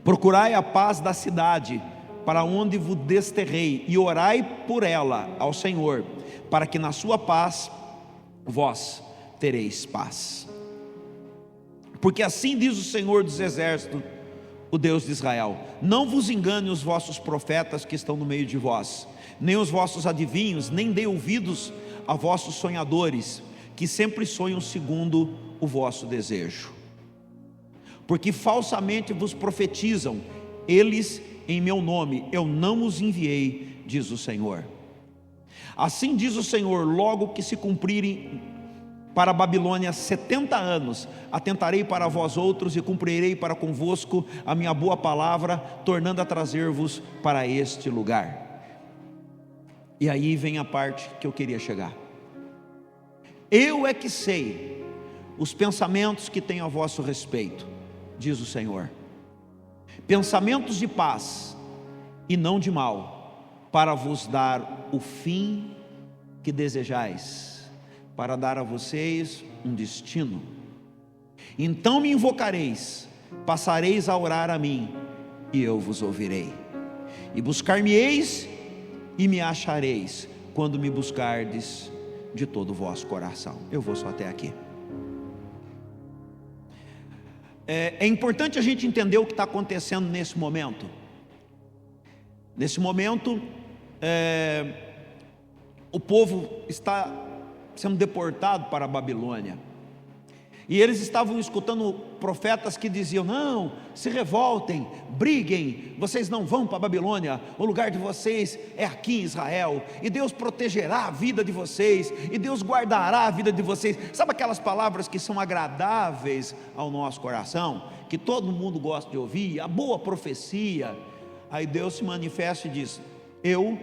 Procurai a paz da cidade, para onde vos desterrei, e orai por ela ao Senhor, para que na sua paz vós tereis paz. Porque assim diz o Senhor dos Exércitos, o Deus de Israel: não vos engane os vossos profetas que estão no meio de vós, nem os vossos adivinhos, nem dê ouvidos a vossos sonhadores, que sempre sonham segundo o vosso desejo. Porque falsamente vos profetizam eles em meu nome, eu não os enviei, diz o Senhor. Assim diz o Senhor: logo que se cumprirem para a Babilônia 70 anos, atentarei para vós outros e cumprirei para convosco a minha boa palavra, tornando a trazer-vos para este lugar. E aí vem a parte que eu queria chegar. Eu é que sei os pensamentos que tenho a vosso respeito, diz o Senhor, pensamentos de paz e não de mal, para vos dar o fim que desejais, para dar a vocês um destino. Então me invocareis, passareis a orar a mim, e eu vos ouvirei, e buscar-me-eis e me achareis, quando me buscardes de todo o vosso coração. Eu vou só até aqui. É importante a gente entender o que está acontecendo nesse momento. Nesse momento, o povo está sendo deportado para a Babilônia, e eles estavam escutando profetas que diziam: não, se revoltem, briguem, vocês não vão para a Babilônia, o lugar de vocês é aqui em Israel, e Deus protegerá a vida de vocês, e Deus guardará a vida de vocês. Sabe aquelas palavras que são agradáveis ao nosso coração, que todo mundo gosta de ouvir, a boa profecia? Aí Deus se manifesta e diz: eu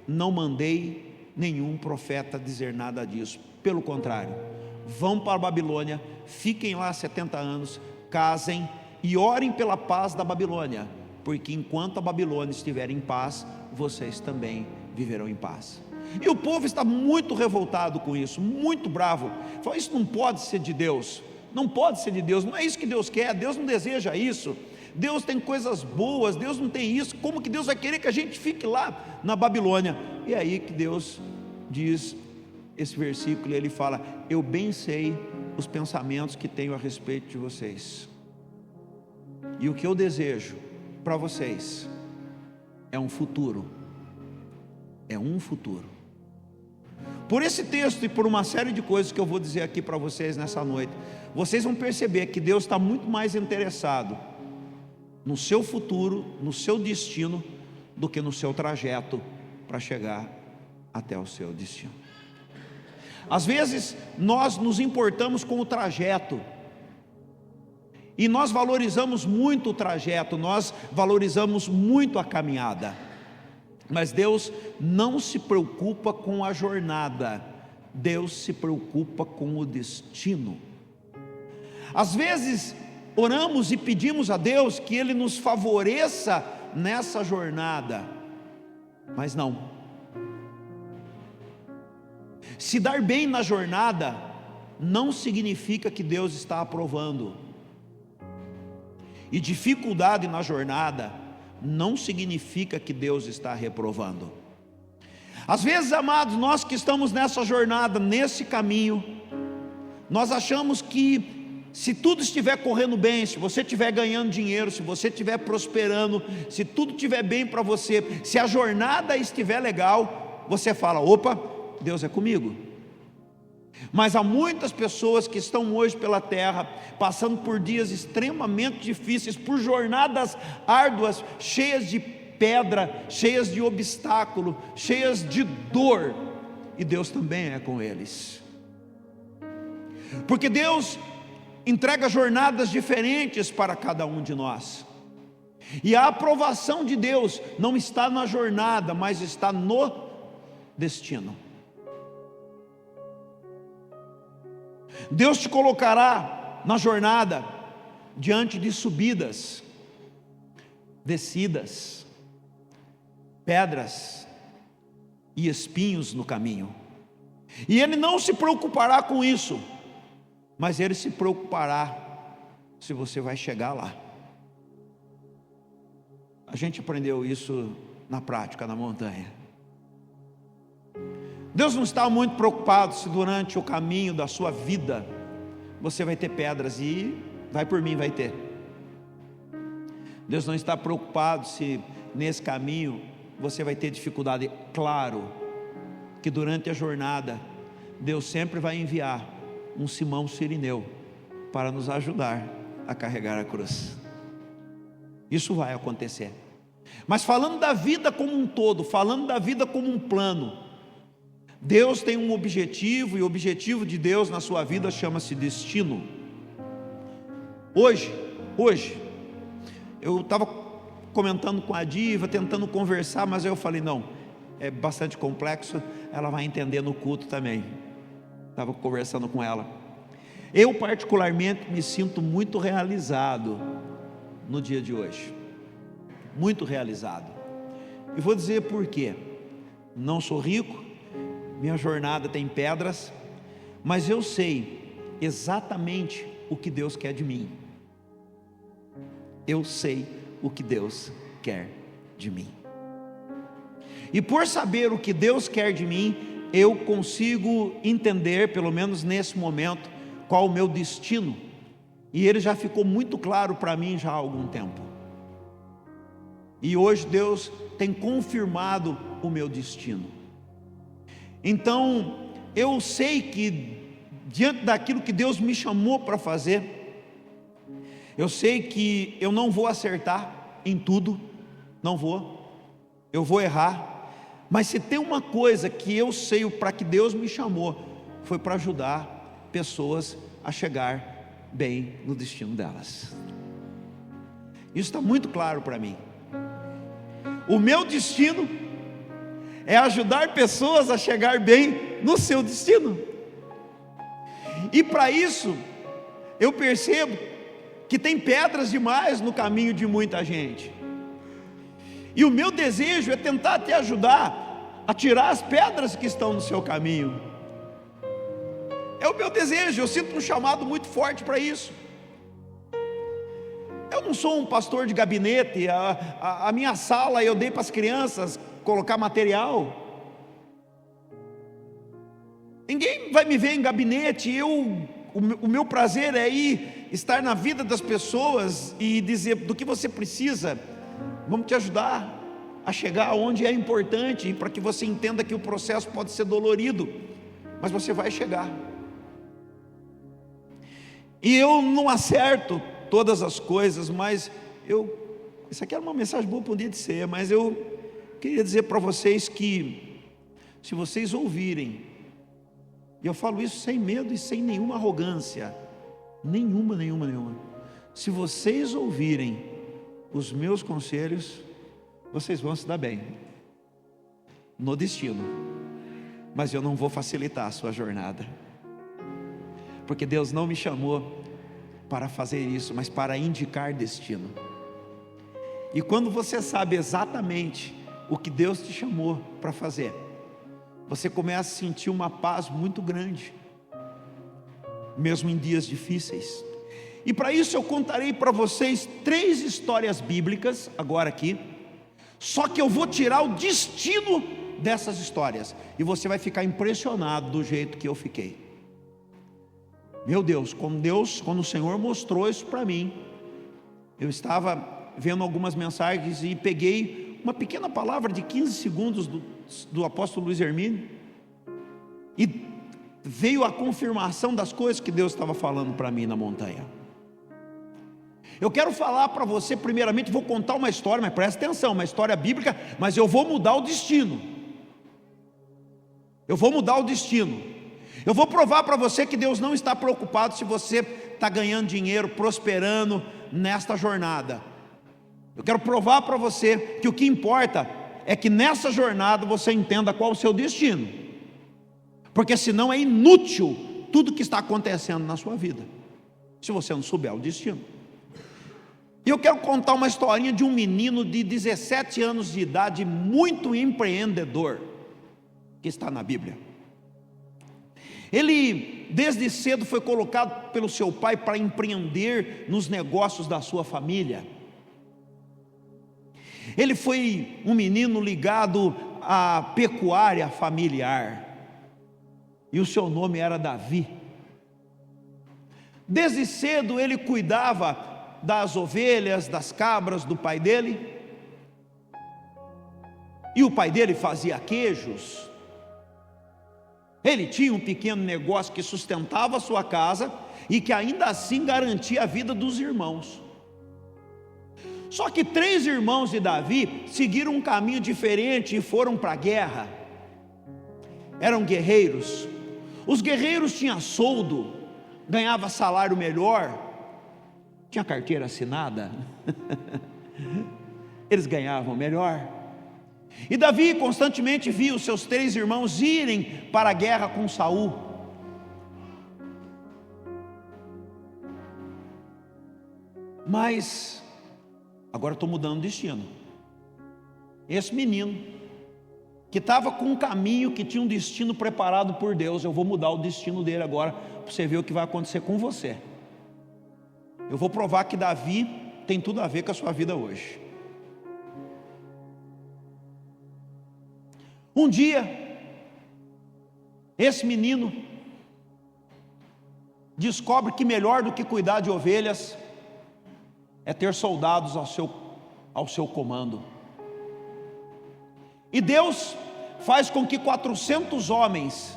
não mandei nenhum profeta dizer nada disso, pelo contrário, vão para a Babilônia, fiquem lá 70 anos, casem e orem pela paz da Babilônia, porque enquanto a Babilônia estiver em paz, vocês também viverão em paz. E o povo está muito revoltado com isso, muito bravo. Fala: isso não pode ser de Deus, não pode ser de Deus, não é isso que Deus quer, Deus não deseja isso. Deus tem coisas boas, Deus não tem isso. Como que Deus vai querer que a gente fique lá na Babilônia? E aí que Deus diz esse versículo, ele fala: eu bem sei os pensamentos que tenho a respeito de vocês, e o que eu desejo para vocês é um futuro. É um futuro. Por esse texto e por uma série de coisas que eu vou dizer aqui para vocês nessa noite, vocês vão perceber que Deus está muito mais interessado no seu futuro, no seu destino, do que no seu trajeto para chegar até o seu destino. Às vezes nós nos importamos com o trajeto, e nós valorizamos muito o trajeto, nós valorizamos muito a caminhada, mas Deus não se preocupa com a jornada, Deus se preocupa com o destino. Às vezes oramos e pedimos a Deus que Ele nos favoreça nessa jornada, mas não. Se dar bem na jornada não significa que Deus está aprovando, e dificuldade na jornada não significa que Deus está reprovando. Às vezes, amados, nós que estamos nessa jornada, nesse caminho, nós achamos que se tudo estiver correndo bem, se você estiver ganhando dinheiro, se você estiver prosperando, se tudo estiver bem para você, se a jornada estiver legal, você fala: opa, Deus é comigo. Mas há muitas pessoas que estão hoje pela terra, passando por dias extremamente difíceis, por jornadas árduas, cheias de pedra, cheias de obstáculo, cheias de dor, e Deus também é com eles, porque Deus entrega jornadas diferentes para cada um de nós, e a aprovação de Deus não está na jornada, mas está no destino. Deus te colocará na jornada diante de subidas, descidas, pedras e espinhos no caminho, e Ele não se preocupará com isso, mas Ele se preocupará se você vai chegar lá. A gente aprendeu isso na prática, na montanha. Deus não está muito preocupado se durante o caminho da sua vida você vai ter pedras, e vai por mim, vai ter. Deus não está preocupado se nesse caminho você vai ter dificuldade. Claro que durante a jornada Deus sempre vai enviar um Simão Cirineu para nos ajudar a carregar a cruz. Isso vai acontecer. Mas falando da vida como um todo, falando da vida como um plano, Deus tem um objetivo, e o objetivo de Deus na sua vida chama-se destino. Hoje, eu estava comentando com a Diva, tentando conversar, mas eu falei, não, é bastante complexo, ela vai entender no culto também. Estava conversando com ela. Eu particularmente me sinto muito realizado no dia de hoje, muito realizado, e vou dizer por quê. Não sou rico, minha jornada tem pedras, mas eu sei exatamente o que Deus quer de mim. Eu sei o que Deus quer de mim, e por saber o que Deus quer de mim, eu consigo entender, pelo menos nesse momento, qual o meu destino, e ele já ficou muito claro para mim já há algum tempo, e hoje Deus tem confirmado o meu destino. Então eu sei que diante daquilo que Deus me chamou para fazer, eu sei que eu não vou acertar em tudo, não vou, eu vou errar, mas se tem uma coisa que eu sei para que Deus me chamou, foi para ajudar pessoas a chegar bem no destino delas. Isso está muito claro para mim. O meu destino é ajudar pessoas a chegar bem no seu destino, e para isso eu percebo que tem pedras demais no caminho de muita gente, e o meu desejo é tentar te ajudar a tirar as pedras que estão no seu caminho. É o meu desejo, eu sinto um chamado muito forte para isso. Eu não sou um pastor de gabinete, a minha sala eu dei para as crianças colocar material. Ninguém vai me ver em gabinete. O meu prazer é ir estar na vida das pessoas e dizer do que você precisa, vamos te ajudar a chegar onde é importante, para que você entenda que o processo pode ser dolorido, mas você vai chegar. E eu não acerto todas as coisas, mas isso aqui era uma mensagem boa para um dia de ceia, mas eu queria dizer para vocês que, se vocês ouvirem, e eu falo isso sem medo e sem nenhuma arrogância, nenhuma, se vocês ouvirem os meus conselhos, vocês vão se dar bem no destino, mas eu não vou facilitar a sua jornada, porque Deus não me chamou para fazer isso, mas para indicar destino. E quando você sabe exatamente o que Deus te chamou para fazer, você começa a sentir uma paz muito grande, mesmo em dias difíceis. E para isso eu contarei para vocês 3 histórias bíblicas agora aqui, só que eu vou tirar o destino dessas histórias, e você vai ficar impressionado do jeito que eu fiquei. Meu Deus, quando o Senhor mostrou isso para mim, eu estava vendo algumas mensagens e peguei uma pequena palavra de 15 segundos do apóstolo Luiz Hermínio, e veio a confirmação das coisas que Deus estava falando para mim na montanha. Eu quero falar para você, primeiramente, vou contar uma história, mas presta atenção, uma história bíblica, mas eu vou mudar o destino. Eu vou provar para você que Deus não está preocupado se você está ganhando dinheiro, prosperando nesta jornada. Eu quero provar para você que o que importa é que nessa jornada você entenda qual é o seu destino, porque senão é inútil tudo que está acontecendo na sua vida, se você não souber o destino. E eu quero contar uma historinha de um menino de 17 anos de idade, muito empreendedor, que está na Bíblia. Ele desde cedo foi colocado pelo seu pai para empreender nos negócios da sua família. Ele foi um menino ligado à pecuária familiar, e o seu nome era Davi. Desde cedo ele cuidava das ovelhas, das cabras do pai dele, e o pai dele fazia queijos. Ele tinha um pequeno negócio que sustentava a sua casa e que ainda assim garantia a vida dos irmãos. Só que 3 irmãos de Davi seguiram um caminho diferente e foram para a guerra. Eram guerreiros. Os guerreiros tinham soldo, ganhava salário melhor, tinha carteira assinada. Eles ganhavam melhor. E Davi constantemente via os seus 3 irmãos irem para a guerra com Saul. Mas agora estou mudando o destino. Esse menino que estava com um caminho, que tinha um destino preparado por Deus, eu vou mudar o destino dele agora, para você ver o que vai acontecer com você. Eu vou provar que Davi tem tudo a ver com a sua vida hoje. Um dia, esse menino descobre que melhor do que cuidar de ovelhas é ter soldados ao seu comando. E Deus faz com que 400 homens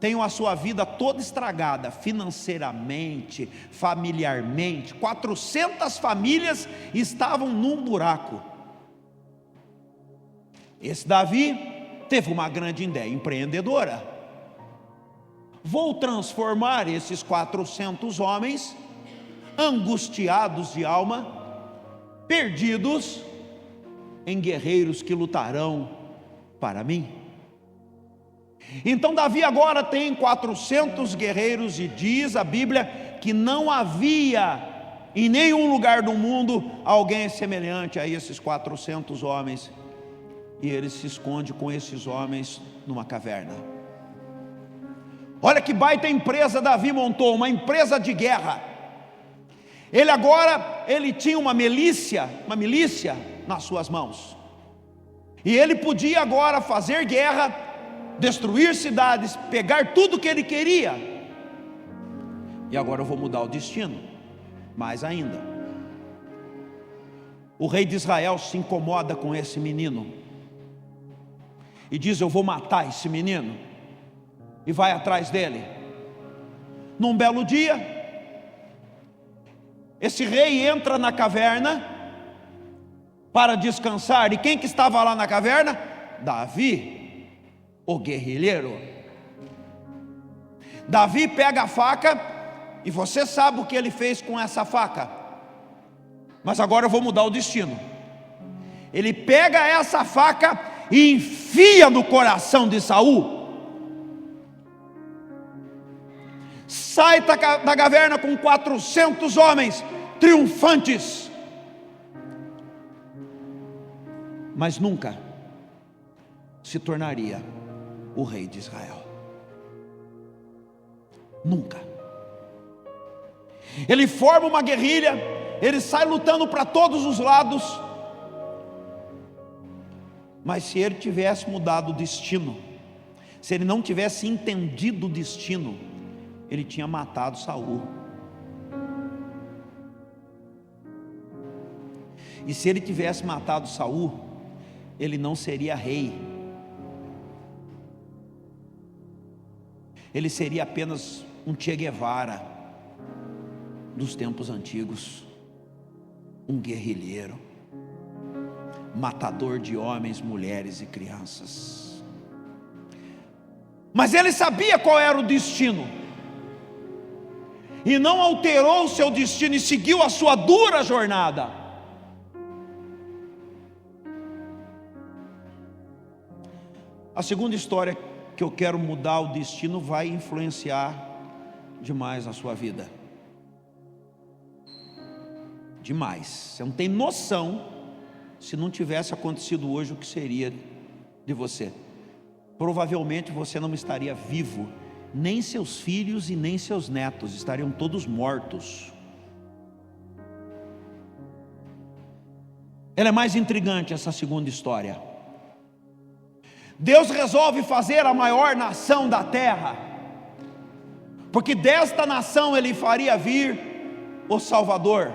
tenham a sua vida toda estragada, financeiramente, familiarmente. 400 famílias estavam num buraco. Esse Davi teve uma grande ideia empreendedora. Vou transformar esses 400 homens, angustiados de alma, perdidos, em guerreiros que lutarão para mim. Então Davi agora tem 400 guerreiros, e diz a Bíblia que não havia em nenhum lugar do mundo alguém semelhante a esses 400 homens. E ele se esconde com esses homens numa caverna. Olha que baita empresa Davi montou, uma empresa de guerra. Ele tinha uma milícia nas suas mãos. E ele podia agora fazer guerra, destruir cidades, pegar tudo que ele queria. E agora eu vou mudar o destino. Mais ainda, o rei de Israel se incomoda com esse menino e diz: eu vou matar esse menino. E vai atrás dele. Num belo dia, esse rei entra na caverna para descansar. E quem que estava lá na caverna? Davi, o guerrilheiro. Davi pega a faca, e você sabe o que ele fez com essa faca. Mas agora eu vou mudar o destino. Ele pega essa faca e enfia no coração de Saul. Sai da caverna com 400 homens triunfantes, mas nunca se tornaria o rei de Israel. Nunca. Ele forma uma guerrilha, ele sai lutando para todos os lados. Mas se ele tivesse mudado o destino, se ele não tivesse entendido o destino, ele tinha matado Saul. E se ele tivesse matado Saul, ele não seria rei. Ele seria apenas um Che Guevara dos tempos antigos, um guerrilheiro, matador de homens, mulheres e crianças. Mas ele sabia qual era o destino, e não alterou o seu destino, e seguiu a sua dura jornada. A segunda história que eu quero mudar o destino vai influenciar demais a sua vida. Demais. Você não tem noção, se não tivesse acontecido hoje, o que seria de você. Provavelmente você não estaria vivo, nem seus filhos e nem seus netos estariam todos mortos. Ela é mais intrigante, essa segunda história. Deus resolve fazer a maior nação da terra, porque desta nação Ele faria vir o Salvador.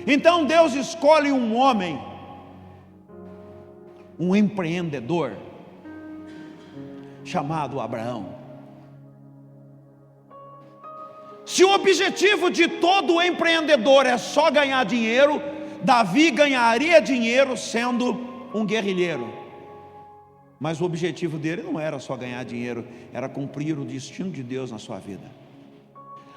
Então Deus escolhe um homem, um empreendedor, chamado Abraão. Se o objetivo de todo empreendedor é só ganhar dinheiro, Davi ganharia dinheiro sendo um guerrilheiro. Mas o objetivo dele não era só ganhar dinheiro, era cumprir o destino de Deus na sua vida.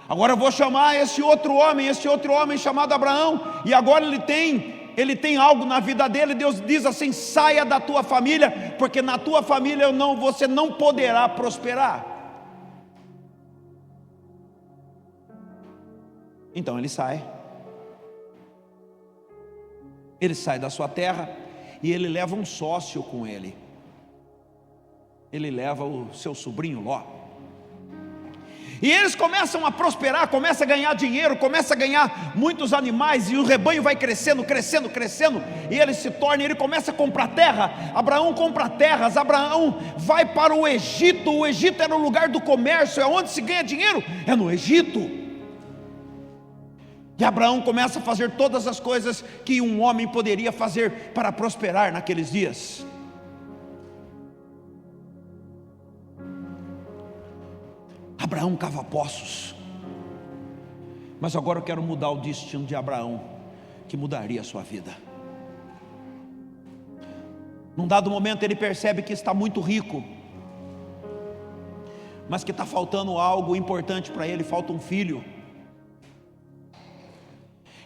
Agora eu vou chamar esse outro homem chamado Abraão, e agora ele tem algo na vida dele. Deus diz assim: saia da tua família, porque na tua família você não poderá prosperar. Então ele sai da sua terra, e ele leva um sócio com ele. Ele leva o seu sobrinho Ló. E eles começam a prosperar, começam a ganhar dinheiro, começam a ganhar muitos animais, e o rebanho vai crescendo, e ele começa a comprar terra. Abraão compra terras, Abraão vai para o Egito. O Egito era o lugar do comércio, é onde se ganha dinheiro, é no Egito. E Abraão começa a fazer todas as coisas que um homem poderia fazer para prosperar naqueles dias. Abraão cava poços. Mas agora eu quero mudar o destino de Abraão, que mudaria a sua vida. Num dado momento ele percebe que está muito rico, mas que está faltando algo importante para ele, falta um filho.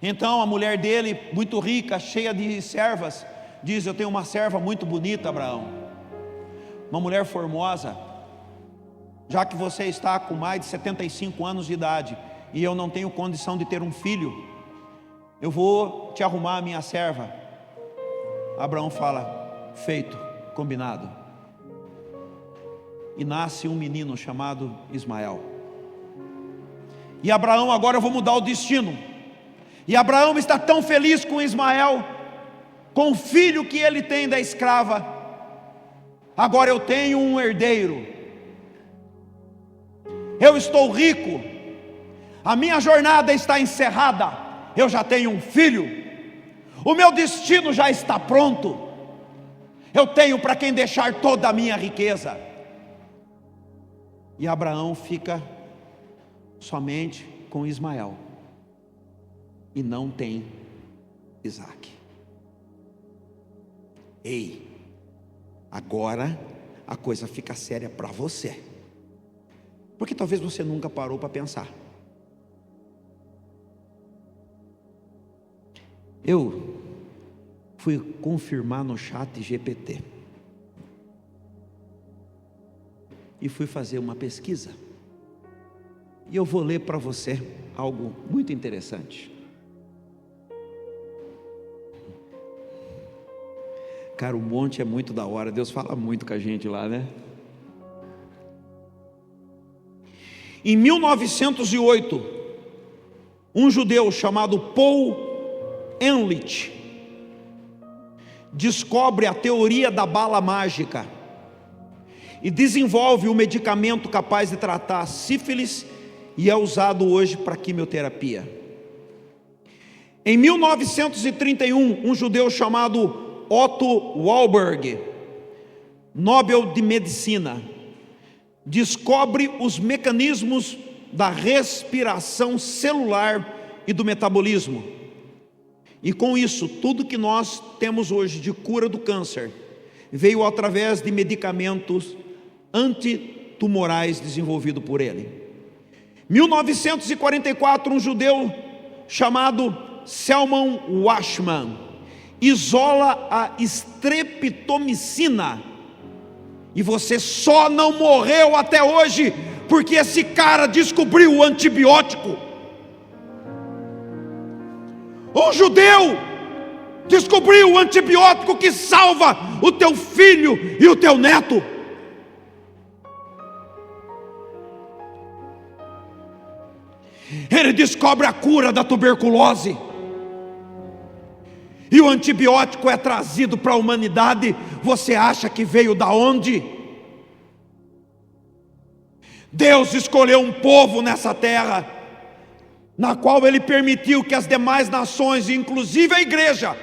Então a mulher dele, muito rica, cheia de servas, diz: eu tenho uma serva muito bonita, Abraão, uma mulher formosa. Já que você está com mais de 75 anos de idade e eu não tenho condição de ter um filho, eu vou te arrumar a minha serva. Abraão fala: feito, combinado. E nasce um menino chamado Ismael. E Abraão, agora eu vou mudar o destino. E Abraão está tão feliz com Ismael, com o filho que ele tem da escrava. Agora eu tenho um herdeiro. Eu estou rico, a minha jornada está encerrada, eu já tenho um filho, o meu destino já está pronto, eu tenho para quem deixar toda a minha riqueza. E Abraão fica somente com Ismael e não tem Isaque. Ei, agora a coisa fica séria para você, porque talvez você nunca parou para pensar. Eu fui confirmar no ChatGPT e fui fazer uma pesquisa, e eu vou ler para você algo muito interessante. Cara, o monte é muito da hora, Deus fala muito com a gente lá, né? Em 1908, um judeu chamado Paul Ehrlich descobre a teoria da bala mágica e desenvolve um medicamento capaz de tratar a sífilis, e é usado hoje para quimioterapia. Em 1931, um judeu chamado Otto Warburg, Nobel de Medicina, descobre os mecanismos da respiração celular e do metabolismo. E com isso, tudo que nós temos hoje de cura do câncer veio através de medicamentos antitumorais desenvolvidos por ele. 1944, um judeu chamado Salman Washman isola a estreptomicina. E você só não morreu até hoje porque esse cara descobriu o antibiótico. Um judeu descobriu o antibiótico que salva o teu filho e o teu neto. Ele descobre a cura da tuberculose. e o antibiótico é trazido para a humanidade, você acha que veio da onde? Deus escolheu um povo nessa terra, na qual Ele permitiu que as demais nações, inclusive a igreja,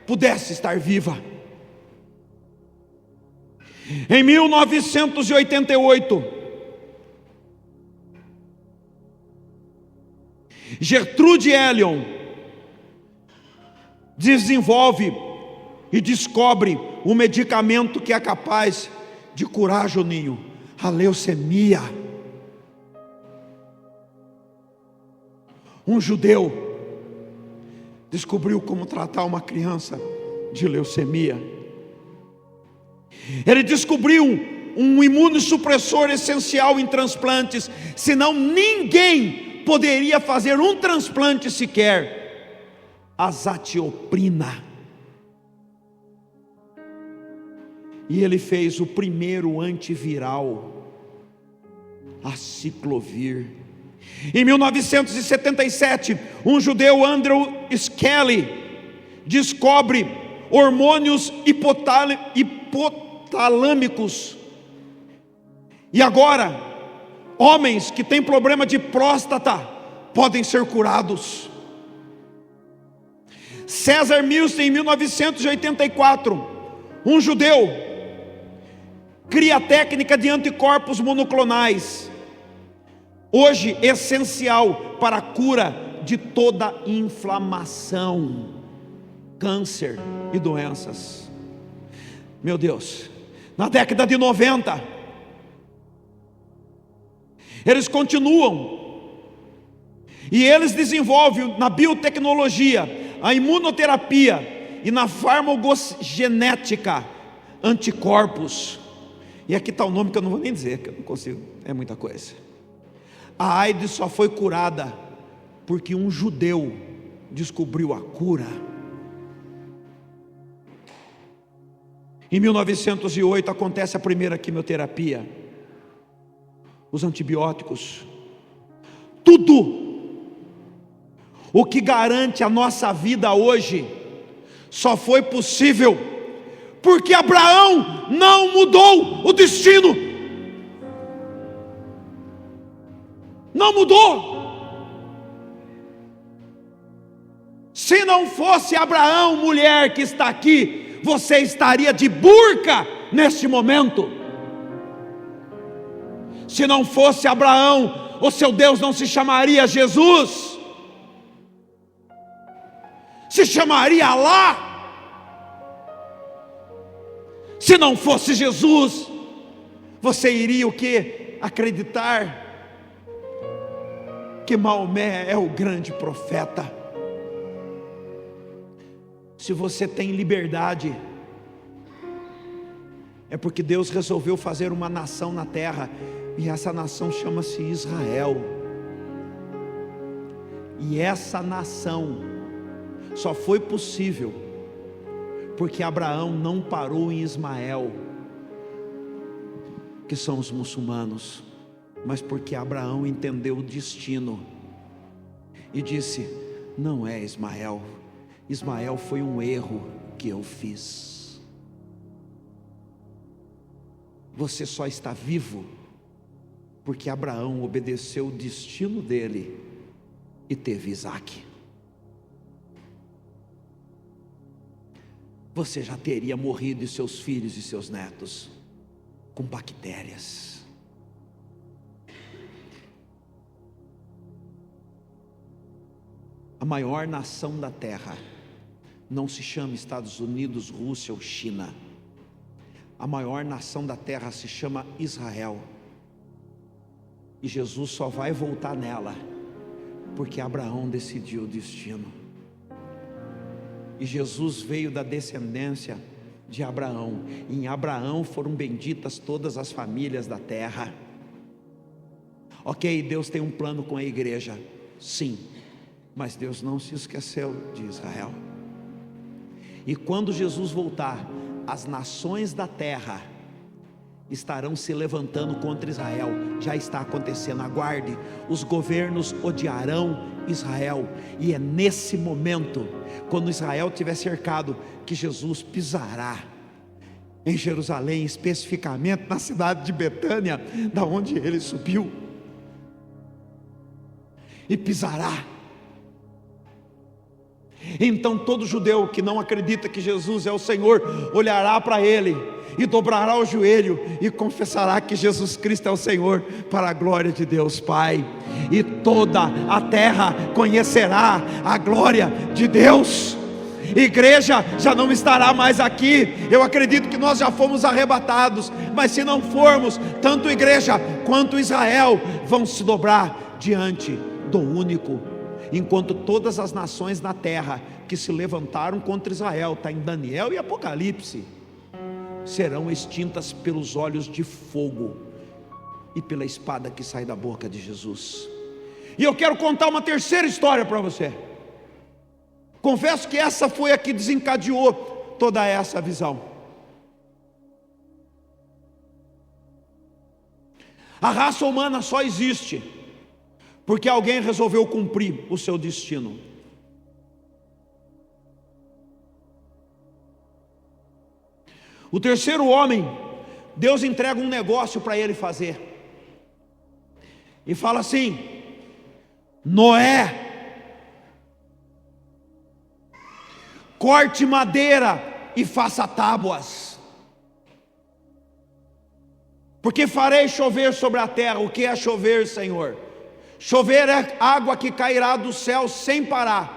pudesse estar viva. Em 1988, Gertrude Elion desenvolve e descobre um medicamento que é capaz de curar, Juninho, a leucemia. Um judeu descobriu como tratar uma criança de leucemia. Ele descobriu um imunossupressor essencial em transplantes, senão ninguém poderia fazer um transplante sequer. Azatioprina. E ele fez o primeiro antiviral, a ciclovir. Em 1977, um judeu, Andrew Skelly, descobre hormônios hipotalâmicos. E agora, homens que têm problema de próstata podem ser curados. César Mills, em 1984, um judeu, cria a técnica de anticorpos monoclonais, hoje essencial para a cura de toda inflamação, câncer e doenças. Meu Deus, na década de 90, eles continuam, e eles desenvolvem na biotecnologia, a imunoterapia e na farmacogenética, anticorpos. E aqui está o nome que eu não vou nem dizer, que eu não consigo, é muita coisa. A AIDS só foi curada porque um judeu descobriu a cura. Em 1908 acontece a primeira quimioterapia, os antibióticos, tudo o que garante a nossa vida hoje só foi possível porque Abraão não mudou o destino. Não mudou. Se não fosse Abraão, mulher que está aqui, você estaria de burca neste momento. Se não fosse Abraão, o seu Deus não se chamaria Jesus, se chamaria Alá. Se não fosse Jesus, você iria o quê? Acreditar que Maomé é o grande profeta. Se você tem liberdade, é porque Deus resolveu fazer uma nação na terra, e essa nação chama-se Israel. E essa nação só foi possível porque Abraão não parou em Ismael, que são os muçulmanos, mas porque Abraão entendeu o destino e disse: não é Ismael, Ismael foi um erro que eu fiz. Você só está vivo porque Abraão obedeceu o destino dele e teve Isaque. Você já teria morrido, e seus filhos e seus netos, com bactérias. A maior nação da terra não se chama Estados Unidos, Rússia ou China. A maior nação da terra se chama Israel. E Jesus só vai voltar nela porque Abraão decidiu o destino. E Jesus veio da descendência de Abraão. Em Abraão foram benditas todas as famílias da terra. Ok, Deus tem um plano com a igreja, sim, mas Deus não se esqueceu de Israel. E quando Jesus voltar, as nações da terra estarão se levantando contra Israel. Já está acontecendo, aguarde. Os governos odiarão Israel, e é nesse momento, quando Israel estiver cercado, que Jesus pisará em Jerusalém, especificamente na cidade de Betânia, da onde ele subiu, e pisará. Então todo judeu que não acredita que Jesus é o Senhor, olhará para ele e dobrará o joelho e confessará que Jesus Cristo é o Senhor, para a glória de Deus Pai, e toda a terra conhecerá a glória de Deus. Igreja já não estará mais aqui. Eu acredito que nós já fomos arrebatados, mas se não formos, tanto igreja quanto Israel vão se dobrar diante do único, enquanto todas as nações na terra que se levantaram contra Israel, está em Daniel e Apocalipse, serão extintas pelos olhos de fogo e pela espada que sai da boca de Jesus. E eu quero contar uma terceira história para você. Confesso que essa foi a que desencadeou toda essa visão. A raça humana só existe porque alguém resolveu cumprir o seu destino. O terceiro homem, Deus entrega um negócio para ele fazer, e fala assim: Noé, corte madeira e faça tábuas, porque farei chover sobre a terra. O que é chover, Senhor? Chover é água que cairá do céu sem parar.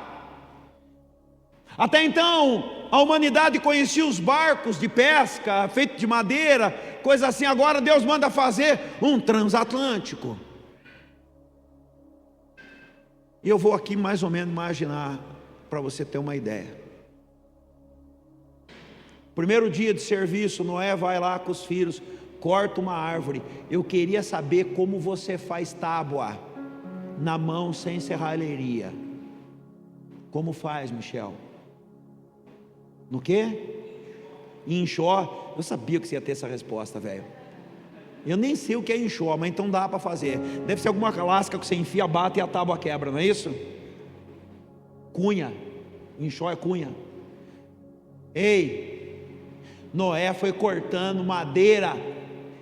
Até então a humanidade conhecia os barcos de pesca feitos de madeira, coisa assim. Agora Deus manda fazer um transatlântico. E eu vou aqui mais ou menos imaginar, para você ter uma ideia. Primeiro dia de serviço, Noé vai lá com os filhos, corta uma árvore. Eu queria saber como você faz tábua na mão sem serralheria. Como faz, Michel? No quê? Enxó. Eu sabia que você ia ter essa resposta, velho. Eu nem sei o que é enxó, mas então dá para fazer. Deve ser alguma lasca que você enfia, bate e a tábua quebra, não é isso? Cunha. Enxó é cunha. Ei, Noé foi cortando madeira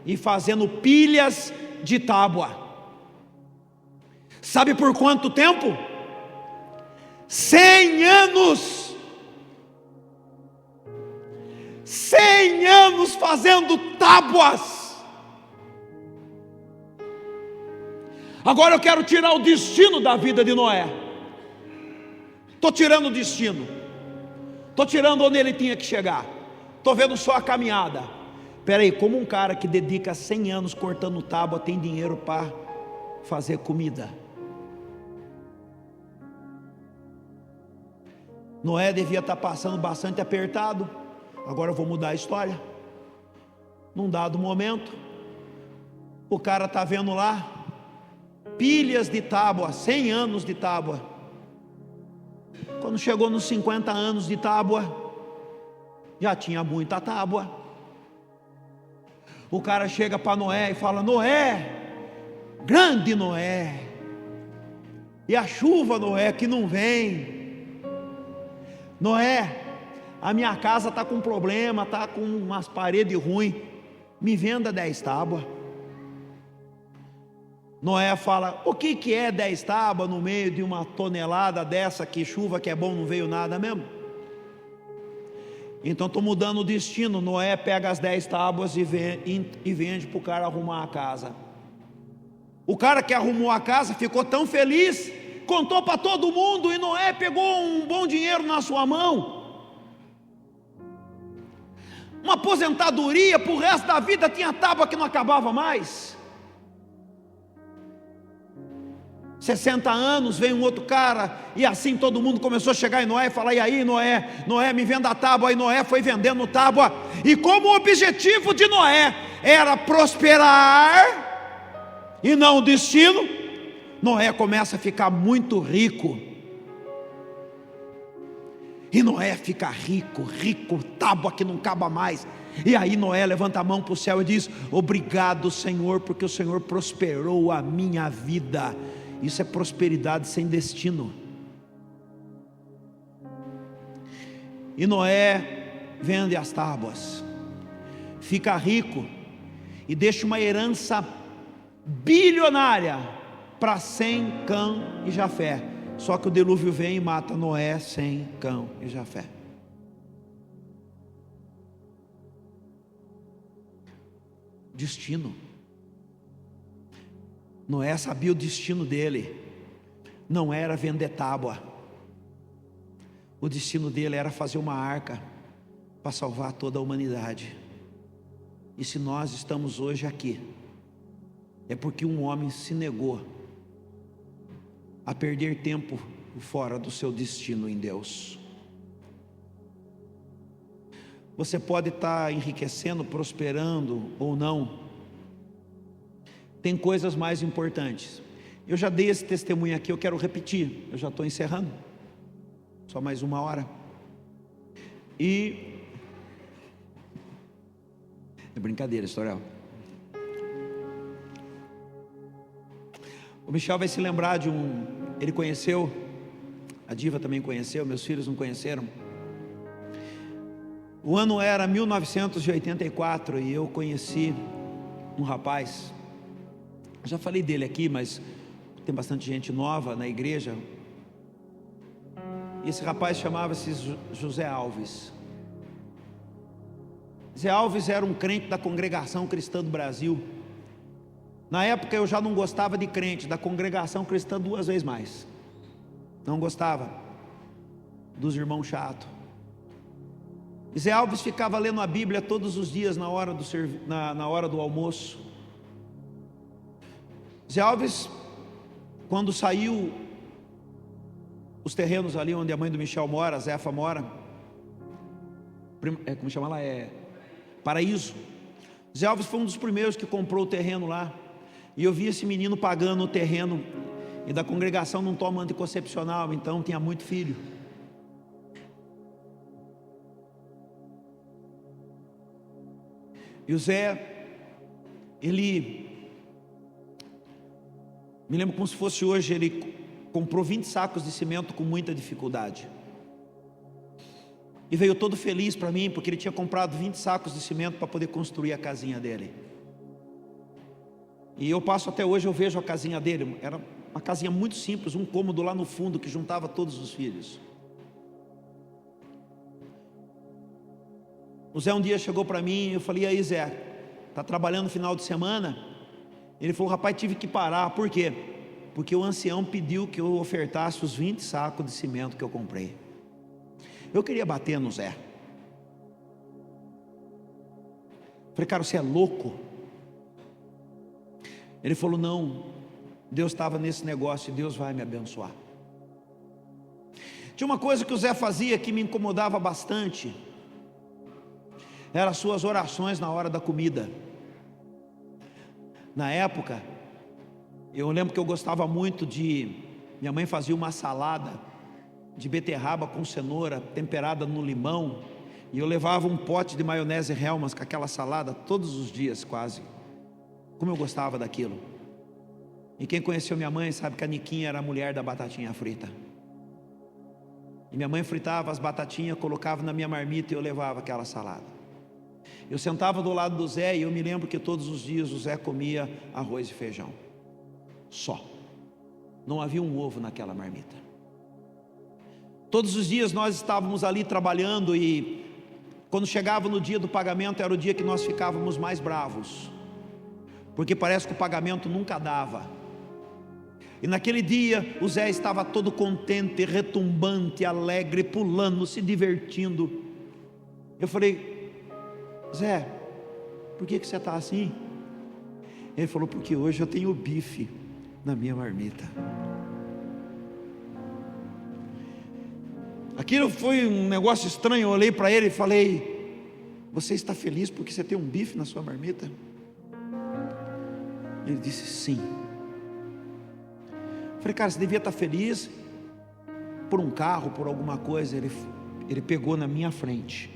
e fazendo pilhas de tábua. Sabe por quanto tempo? 100 anos. 100 anos fazendo tábuas. Agora eu quero tirar o destino da vida de Noé. Estou tirando o destino. Estou tirando onde ele tinha que chegar. Estou vendo só a caminhada. Espera aí, como um cara que dedica 100 anos cortando tábua tem dinheiro para fazer comida? Noé devia estar passando bastante apertado. Agora eu vou mudar a história. Num dado momento, o cara está vendo lá pilhas de tábua, 100 anos de tábua. Quando chegou nos 50 anos de tábua, já tinha muita tábua. O cara chega para Noé e fala: Noé, grande Noé, e a chuva, Noé, que não vem. Noé, a minha casa está com problema, está com umas paredes ruins, me venda 10 tábuas. Noé fala: o que é 10 tábuas no meio de uma tonelada dessa, que chuva que é bom, não veio nada mesmo? Então estou mudando o destino. Noé pega as 10 tábuas e vende para o cara arrumar a casa. O cara que arrumou a casa ficou tão feliz, contou para todo mundo, e Noé pegou um bom dinheiro na sua mão. Uma aposentadoria para o resto da vida, tinha tábua que não acabava mais. 60 anos, veio um outro cara, e assim todo mundo começou a chegar em Noé e falar: e aí, Noé, Noé, me venda a tábua. E Noé foi vendendo tábua, e como o objetivo de Noé era prosperar e não o destino, Noé começa a ficar muito rico. E Noé fica rico, rico, tábua que não acaba mais. E aí Noé levanta a mão para o céu e diz: obrigado, Senhor, porque o Senhor prosperou a minha vida. Isso é prosperidade sem destino. E Noé vende as tábuas, fica rico e deixa uma herança bilionária para Sem, Cã e Jafé. Só que o dilúvio vem e mata Noé, Sem, Cã e Jafé. Destino. Noé sabia o destino dele, não era vender tábua. O destino dele era fazer uma arca para salvar toda a humanidade. E se nós estamos hoje aqui, é porque um homem se negou a perder tempo fora do seu destino em Deus. Você pode estar enriquecendo, prosperando ou não. Tem coisas mais importantes. Eu já dei esse testemunho aqui, eu quero repetir. Eu já estou encerrando. Só mais uma hora. E é brincadeira, Estorel. O Michel vai se lembrar de ele conheceu, a Diva também conheceu, meus filhos não conheceram. O ano era 1984 e eu conheci um rapaz. Já falei dele aqui, mas tem bastante gente nova na igreja. E esse rapaz chamava-se José Alves. José Alves era um crente da Congregação Cristã do Brasil. Na época eu já não gostava de crente da Congregação Cristã 2 vezes mais. Não gostava dos irmãos chatos. José Alves ficava lendo a Bíblia todos os dias na hora do almoço. José Alves, quando saiu os terrenos ali onde a mãe do Michel mora, a Zefa mora, como chama lá? Paraíso. José Alves foi um dos primeiros que comprou o terreno lá. E eu vi esse menino pagando o terreno. E da congregação não toma anticoncepcional, então tinha muito filho. E o Zé, ele, me lembro como se fosse hoje, ele comprou 20 sacos de cimento com muita dificuldade. E veio todo feliz para mim, porque ele tinha comprado 20 sacos de cimento para poder construir a casinha dele. E eu passo até hoje, eu vejo a casinha dele, era uma casinha muito simples, um cômodo lá no fundo que juntava todos os filhos. O Zé um dia chegou para mim, eu falei: e aí, Zé, está trabalhando no final de semana? Ele falou: rapaz, tive que parar. Por quê? Porque o ancião pediu que eu ofertasse os 20 sacos de cimento que eu comprei. Eu queria bater no Zé. Falei: cara, você é louco? Ele falou: não, Deus estava nesse negócio e Deus vai me abençoar. Tinha uma coisa que o Zé fazia que me incomodava bastante, eram as suas orações na hora da comida. Na época, eu lembro que eu gostava muito minha mãe fazia uma salada de beterraba com cenoura temperada no limão, e eu levava um pote de maionese Hellmann's com aquela salada todos os dias quase. Como eu gostava daquilo. E quem conheceu minha mãe sabe que a Niquinha era a mulher da batatinha frita. E minha mãe fritava as batatinhas, colocava na minha marmita e eu levava aquela salada. Eu sentava do lado do Zé e eu me lembro que todos os dias o Zé comia arroz e feijão. Só. Não havia um ovo naquela marmita. Todos os dias nós estávamos ali trabalhando e quando chegava no dia do pagamento era o dia que nós ficávamos mais bravos, porque parece que o pagamento nunca dava. E naquele dia o Zé estava todo contente, retumbante, alegre, pulando, se divertindo. Eu falei: Zé, por que você está assim? Ele falou: porque hoje eu tenho bife na minha marmita. Aquilo foi um negócio estranho. Eu olhei para ele e falei: você está feliz porque você tem um bife na sua marmita? Ele disse: sim. Eu falei: cara, você devia estar feliz por um carro, por alguma coisa. Ele Ele pegou na minha frente,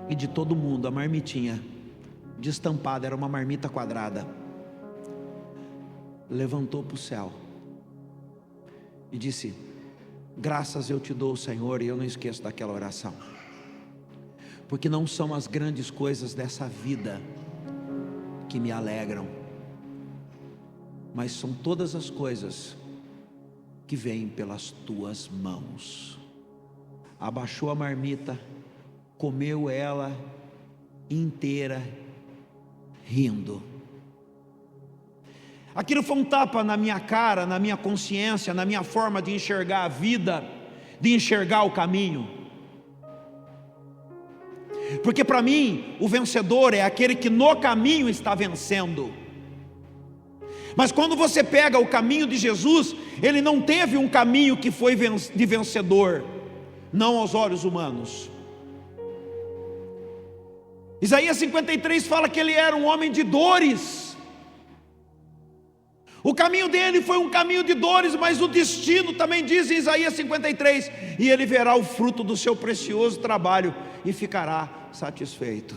e de todo mundo, a marmitinha destampada, era uma marmita quadrada, levantou para o céu e disse: graças eu te dou, Senhor. E eu não esqueço daquela oração, porque não são as grandes coisas dessa vida que me alegram, mas são todas as coisas que vêm pelas tuas mãos. Abaixou a marmita, comeu ela inteira, rindo. Aquilo foi um tapa na minha cara, na minha consciência, na minha forma de enxergar a vida, de enxergar o caminho. Porque para mim, o vencedor é aquele que no caminho está vencendo. Mas quando você pega o caminho de Jesus, ele não teve um caminho que foi de vencedor, não aos olhos humanos. Isaías 53 fala que ele era um homem de dores. O caminho dele foi um caminho de dores, mas o destino também diz em Isaías 53: e ele verá o fruto do seu precioso trabalho e ficará satisfeito.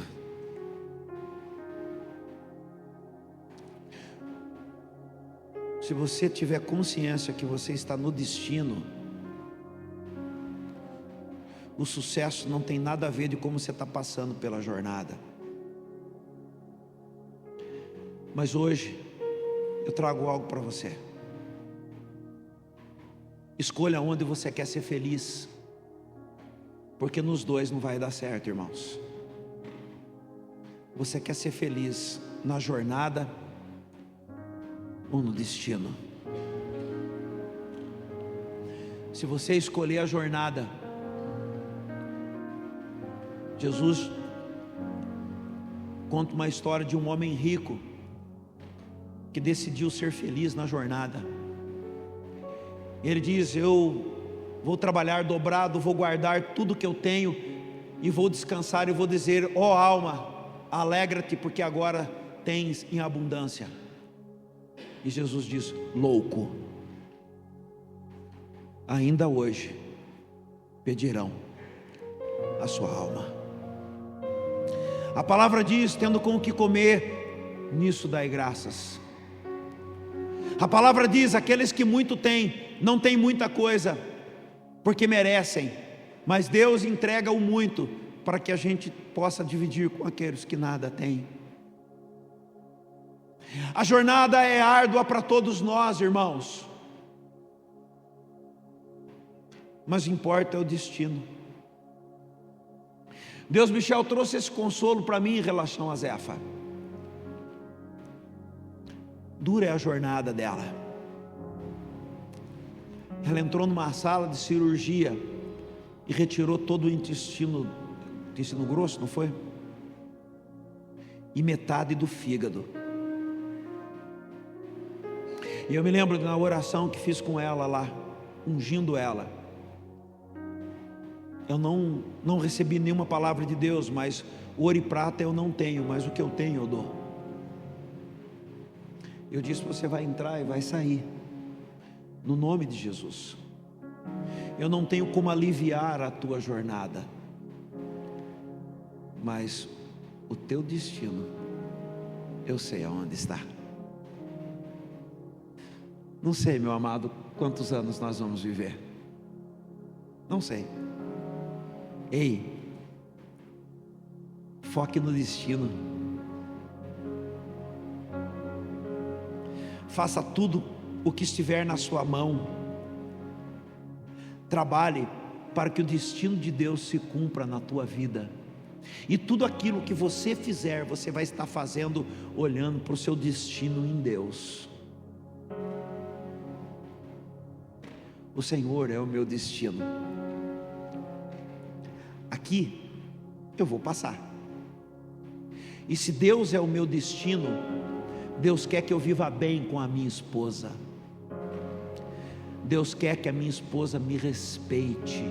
Se você tiver consciência que você está no destino, o sucesso não tem nada a ver de como você está passando pela jornada. Mas hoje eu trago algo para você. Escolha onde você quer ser feliz, porque nos dois não vai dar certo, irmãos. Você quer ser feliz na jornada ou no destino? Se você escolher a jornada, Jesus conta uma história de um homem rico que decidiu ser feliz na jornada. Ele diz: eu vou trabalhar dobrado, vou guardar tudo que eu tenho e vou descansar, e vou dizer: ó alma, alegra-te, porque agora tens em abundância. E Jesus diz: louco, ainda hoje pedirão a sua alma. A palavra diz: tendo com o que comer, nisso dai graças. A palavra diz: aqueles que muito têm, não têm muita coisa, porque merecem, mas Deus entrega o muito, para que a gente possa dividir com aqueles que nada têm. A jornada é árdua para todos nós, irmãos, mas importa é o destino. Deus Michel trouxe esse consolo para mim em relação a Zefa. Dura é a jornada dela. Ela entrou numa sala de cirurgia e retirou todo o intestino grosso, não foi? E metade do fígado. E eu me lembro na oração que fiz com ela lá, ungindo ela. Eu não recebi nenhuma palavra de Deus, mas ouro e prata eu não tenho, mas o que eu tenho eu dou. Eu disse: você vai entrar e vai sair, no nome de Jesus. Eu não tenho como aliviar a tua jornada, mas o teu destino, eu sei aonde está. Não sei, meu amado, quantos anos nós vamos viver, não sei. Ei, foque no destino. Faça tudo o que estiver na sua mão. Trabalhe para que o destino de Deus se cumpra na tua vida. E tudo aquilo que você fizer, você vai estar fazendo olhando para o seu destino em Deus. O Senhor é o meu destino. Aqui eu vou passar. E se Deus é o meu destino, Deus quer que eu viva bem com a minha esposa. Deus quer que a minha esposa me respeite.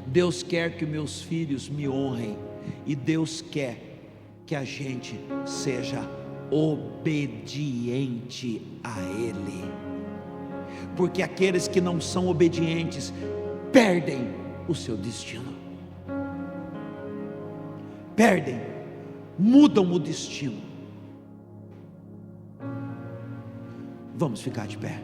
Deus quer que meus filhos me honrem. E Deus quer que a gente seja obediente a Ele. Porque aqueles que não são obedientes perdem o seu destino. Perdem, mudam o destino. Vamos ficar de pé.